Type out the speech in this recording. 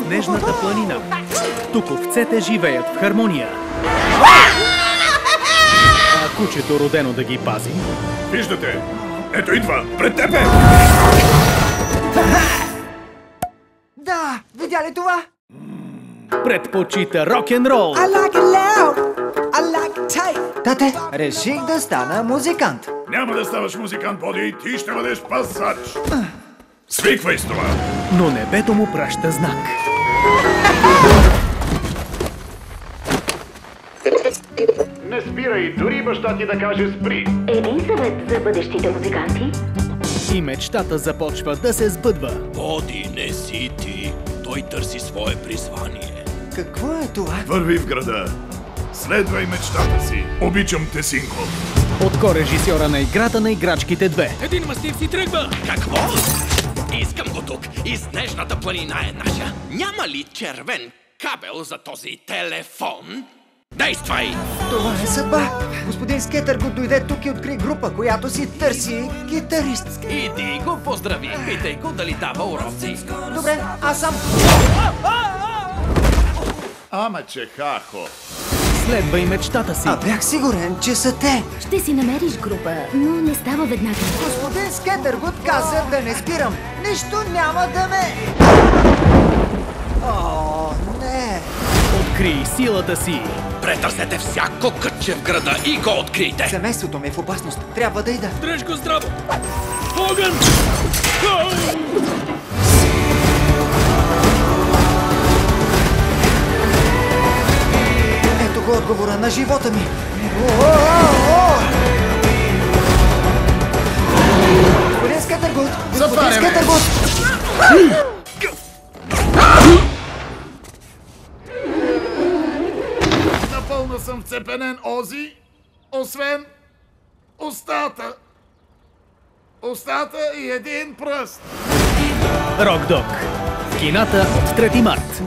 снежната планина. Тук овцете живеят в хармония. А кучето, родено да ги пази... Виждате! Ето идва! Пред тебе! Да, видя ли това? Предпочита рок-н-рол. I like it loud. I like it tight. Тате, реших да стана музикант. Няма да ставаш музикант, Боди, ти ще бъдеш пасач! Свиквай с това! Но небето му праща знак. Не спирай, дори баща ти да каже спри! Един съвет за бъдещите музиканти. И мечтата започва да се сбъдва. Боди, не си ти. Той търси свое призвание. Какво е това? Върви в града. Следвай мечтата си. Обичам те, синко. От ко-режисьора на Играта на играчките 2. Един мастив си тръгва! Какво? Искам го тук. И снежната планина е наша. Няма ли червен кабел за този телефон? Действай! Това е съдба. Господин Скетъргуд дойде тук и откри група, която си търси китарист. Иди го поздрави. Питай го дали дава уроци. Добре, аз съм... Ама че хахо. Следва и мечтата си. А бях сигурен, че са те. Ще си намериш група, но не става веднага. Господин Скетъргуд каза да не спирам. Нищо няма да ме... О, не. Открий силата си. Претърсете всяко кътче в града и го открийте. Семейството ми е в опасност. Трябва да ида. Дръж го здраво! Огън! Ето го отговора на живота ми. Господин Скетъргуд! Господин Скетъргуд! Напълно съм вцепенен, Ози, освен устата. Устата и един пръст. Рок Дог. В кината от 3 март.